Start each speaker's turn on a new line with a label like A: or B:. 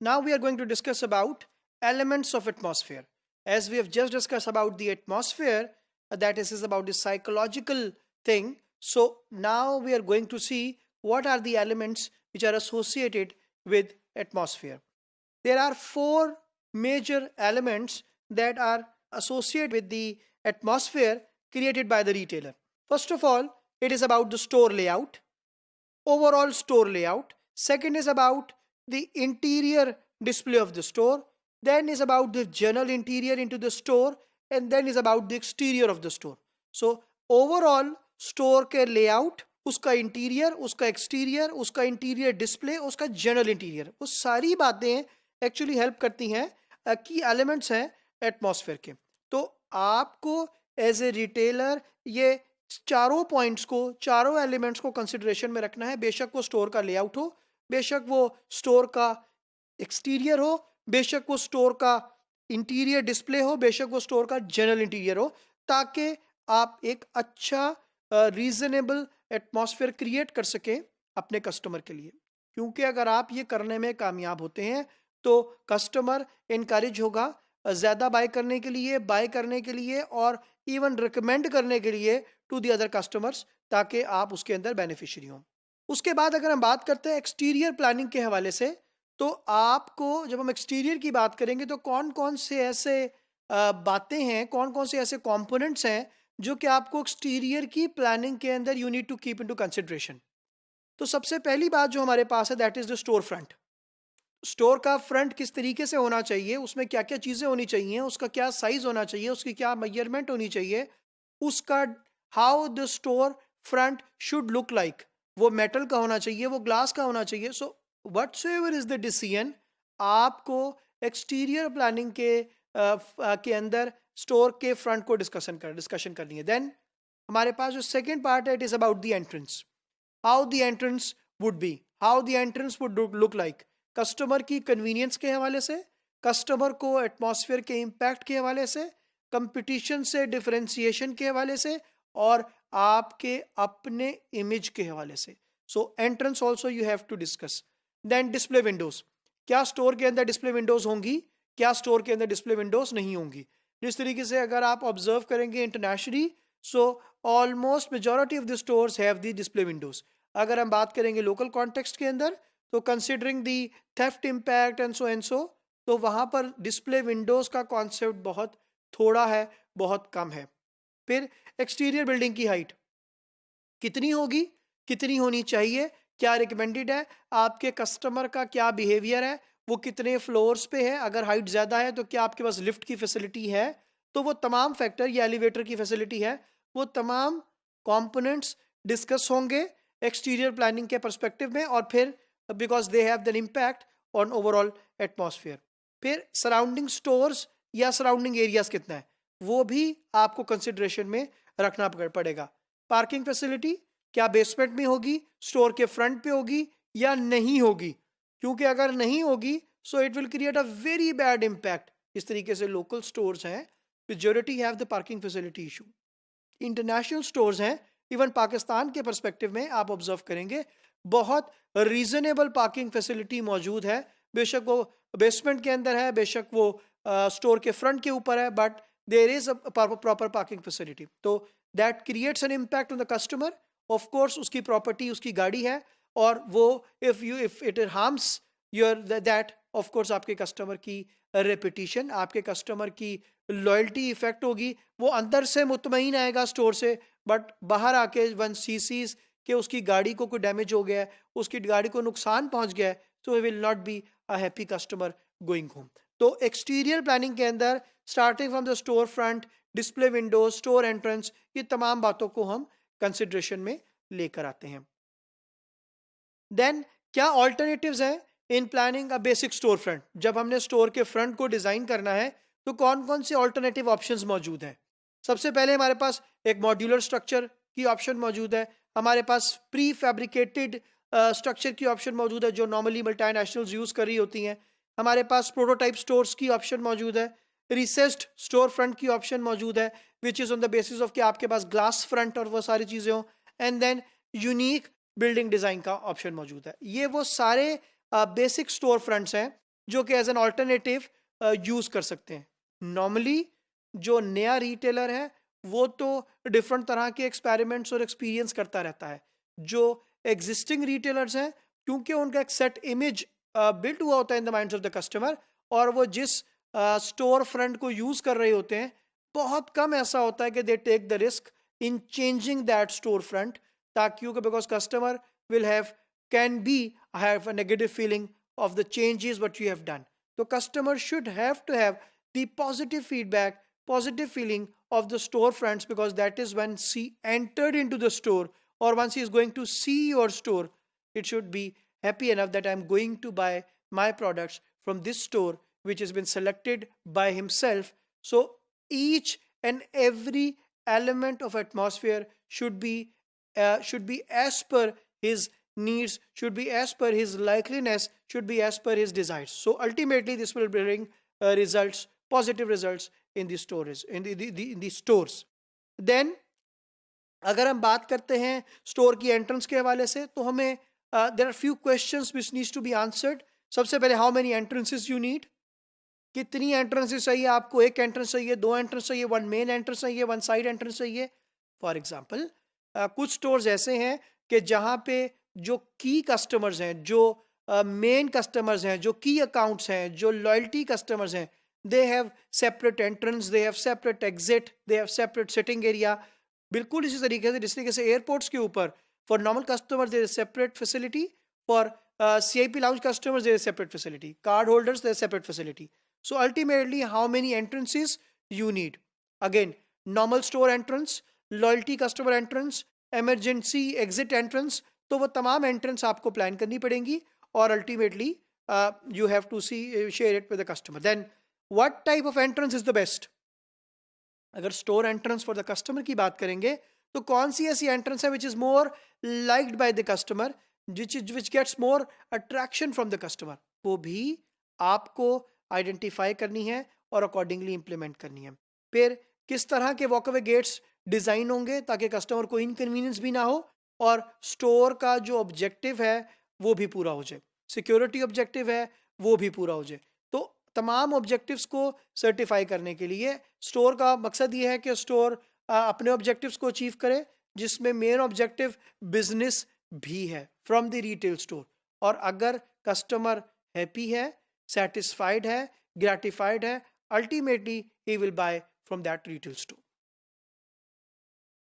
A: Now we are going to discuss about elements of atmosphere. As we have just discussed about the atmosphere, that is about the psychological thing. So now we are going to see what are the elements which are associated with atmosphere. There are four major elements that are associated with the atmosphere created by the retailer. First of all, it is about the store layout, overall store layout. Second is about the interior display of the store. Then is about the general interior into the store, and then is about the exterior of the store. So overall store के layout, उसका interior, उसका exterior, उसका interior display, उसका general interior, वो सारी बातें actually help करती हैं की एलिमेंट्स हैं एटमॉस्फेयर के. तो आपको एज ए रिटेलर ये चारों पॉइंट्स को, चारों एलिमेंट्स को कंसिडरेशन में रखना है. बेशक वो स्टोर का लेआउट हो, बेशक वो स्टोर का एक्सटीरियर हो, बेशक वो स्टोर का इंटीरियर डिस्प्ले हो, बेशक वो स्टोर का जनरल इंटीरियर हो, ताकि आप एक अच्छा रीजनेबल एटमॉस्फेयर क्रिएट कर सकें अपने कस्टमर के लिए. क्योंकि अगर आप ये करने में कामयाब होते हैं तो कस्टमर इनकरेज होगा ज़्यादा बाय करने के लिए और इवन रिकमेंड करने के लिए टू दी अदर कस्टमर्स, ताकि आप उसके अंदर बेनिफिशियरी हों. उसके बाद अगर हम बात करते हैं एक्सटीरियर प्लानिंग के हवाले से, तो आपको जब हम एक्सटीरियर की बात करेंगे तो कौन कौन से ऐसे बातें हैं, कौन कौन से ऐसे कंपोनेंट्स हैं जो कि आपको एक्सटीरियर की प्लानिंग के अंदर you need to keep into consideration. तो सबसे पहली बात जो हमारे पास है that is the store front. Store का फ्रंट किस तरीके से होना चाहिए, उसमें क्या क्या चीज़ें होनी चाहिए, उसका क्या साइज होना चाहिए, उसकी क्या मेजरमेंट होनी चाहिए, उसका how the store front should look like. वो मेटल का होना चाहिए, वो ग्लास का होना चाहिए. सो व्हाटसोएवर इज द डिसीजन, आपको एक्सटीरियर प्लानिंग के अंदर स्टोर के फ्रंट को डिस्कशन करनी है. देन हमारे पास जो सेकेंड पार्ट है, it is about the entrance. How the entrance would be, how the entrance would look like. Customer की कन्वीनियंस के हवाले से, कस्टमर को एटमॉस्फेयर के इम्पैक्ट के हवाले से, कंपटीशन से डिफरेंशिएशन के हवाले से, और आपके अपने इमेज के हवाले से. So entrance also you have to discuss. Then display windows, क्या स्टोर के अंदर डिस्प्ले विंडोज होंगी, क्या स्टोर के अंदर डिस्प्ले विंडोज नहीं होंगी. जिस तरीके से अगर आप ऑब्जर्व करेंगे internationally, so almost majority of the stores have the display Windows. अगर हम बात करेंगे लोकल कॉन्टेक्स्ट के अंदर, तो considering the theft impact and so, तो वहाँ पर डिस्प्ले विंडोज़ का कॉन्सेप्ट बहुत थोड़ा है, बहुत कम है. फिर एक्सटीरियर बिल्डिंग की हाइट कितनी होगी, कितनी होनी चाहिए, क्या रिकमेंडेड है, आपके कस्टमर का क्या बिहेवियर है, वो कितने फ्लोर्स पे है, अगर हाइट ज़्यादा है तो क्या आपके पास लिफ्ट की फैसिलिटी है. तो वो तमाम फैक्टर, या एलिवेटर की फैसिलिटी है, वो तमाम कॉम्पोनेंट्स डिस्कस होंगे एक्सटीरियर प्लानिंग के परस्पेक्टिव में, और फिर because they have an impact on overall atmosphere. फिर सराउंडिंग स्टोर्स या सराउंडिंग एरियाज कितना है, वो भी आपको कंसिडरेशन में रखना पड़ेगा. पार्किंग फैसिलिटी क्या बेसमेंट में होगी, स्टोर के फ्रंट पे होगी या नहीं होगी, क्योंकि अगर नहीं होगी so it will create a very bad impact. इस तरीके से लोकल स्टोर्स हैं, majority have the parking facility issue. International stores हैं, इवन पाकिस्तान के परस्पेक्टिव में आप ऑब्जर्व करेंगे बहुत रीजनेबल पार्किंग फैसिलिटी मौजूद है. बेशक वो बेसमेंट के अंदर है, बेशक वो स्टोर के फ्रंट के ऊपर है, but there is a proper parking facility. तो that creates an impact on the customer. Of course उसकी प्रॉपर्टी, उसकी गाड़ी है, और वो if it harms your that, of course आपके कस्टमर की रेपुटेशन, आपके कस्टमर की लॉयल्टी इफेक्ट होगी. वो अंदर से मुतमईन आएगा स्टोर से, बट बाहर आके वन सीसीज कि उसकी गाड़ी को कोई डैमेज हो गया है, उसकी गाड़ी को नुकसान पहुंच गया है, तो he will not be a happy customer going home. तो एक्सटीरियर प्लानिंग के अंदर starting from the store front, display Windows, store entrance, ये तमाम बातों को हम कंसिडरेशन में लेकर आते हैं. देन क्या ऑल्टरनेटिव्स हैं in planning a basic store front. जब हमने स्टोर के फ्रंट को डिजाइन करना है तो कौन कौन से ऑल्टरनेटिव ऑप्शंस मौजूद हैं. सबसे पहले हमारे पास एक मॉड्यूलर स्ट्रक्चर की ऑप्शन मौजूद है, हमारे पास प्री फैब्रिकेटेड स्ट्रक्चर की ऑप्शन मौजूद है जो नॉर्मली मल्टीनेशनल्स यूज़ कर रही होती हैं, हमारे पास प्रोटोटाइप स्टोर्स की ऑप्शन मौजूद है, रिसेस्ड स्टोर फ्रंट की ऑप्शन मौजूद है which is on the basis of कि आपके पास ग्लास फ्रंट और वो सारी चीज़ें हों, and then unique building design का ऑप्शन मौजूद है. ये वो सारे बेसिक स्टोर फ्रंट्स हैं जो कि एज एन ऑल्टरनेटिव यूज कर सकते हैं। नॉर्मली जो नया रिटेलर है वो तो डिफरेंट तरह के एक्सपेरिमेंट्स और एक्सपीरियंस करता रहता है। जो एग्जिस्टिंग रिटेलर्स हैं, क्योंकि उनका एक सेट इमेज बिल्ड हुआ होता है in the minds of the customer, और वो जिस स्टोर फ्रंट को यूज कर रहे होते हैं, बहुत कम ऐसा होता है कि they take the risk in changing that store front, ताकि because customer will have can be have a negative feeling of the changes what you have done. So customer should have to have the positive feedback, positive feeling of the storefronts, because that is when she entered into the store, or once he is going to see your store, it should be happy enough that I'm going to buy my products from this store which has been selected by himself. So each and every element of atmosphere should be as per his needs, should be as per his likeliness, should be as per his desires. So ultimately this will bring results, positive results in the stores, in the stores. Then अगर हम बात करते हैं store की entrance के हवाले से, तो हमें there are few questions which needs to be answered. सबसे पहले, how many entrances you need? कितनी एंट्रेंसेस चाहिए आपको? एक एंट्रेंस चाहिए, दो एंट्रेंस चाहिए, वन मेन एंट्रेंस चाहिए, वन साइड एंट्रेंस चाहिए? फॉर एग्जाम्पल, कुछ स्टोर्स ऐसे हैं कि जहां पे जो की कस्टमर्स हैं, जो मेन कस्टमर्स हैं, जो की अकाउंट्स हैं, जो लॉयल्टी कस्टमर्स हैं, they have separate entrance, they have separate exit, they have separate sitting area. बिल्कुल इसी तरीके से, जिस तरीके से एयरपोर्ट्स के ऊपर for normal customers there is separate facility, for CIP lounge customers there is separate facility, card holders there is separate facility. So ultimately, how many entrances you need? Again, normal store entrance, loyalty customer entrance, emergency exit entrance, तो वो तमाम entrance आपको plan करनी पड़ेंगी, और ultimately you have to share it with the customer. Then what type of entrance is the best? अगर store entrance for the customer की बात करेंगे, तो कौन सी ऐसी एंट्रेंस है which is more liked by the customer, which gets more attraction from the customer, वो भी आपको आइडेंटिफाई करनी है और अकॉर्डिंगली इंप्लीमेंट करनी है. फिर किस तरह के वॉकअवे गेट्स डिजाइन होंगे ताकि कस्टमर को इनकन्वीनियंस भी ना हो, और स्टोर का जो ऑब्जेक्टिव है वो भी पूरा हो जाए, सिक्योरिटी ऑब्जेक्टिव है वो भी पूरा हो जाए. तो तमाम ऑब्जेक्टिव्स को सर्टिफाई करने के लिए स्टोर का मकसद ये है कि स्टोर अपने ऑब्जेक्टिव्स को अचीव करे, जिसमें मेन ऑब्जेक्टिव बिजनेस भी है फ्रॉम द रिटेल स्टोर. और अगर कस्टमर हैप्पी है, सेटिस्फाइड है, ग्रेटिफाइड है, ultimately he will buy from that retail store.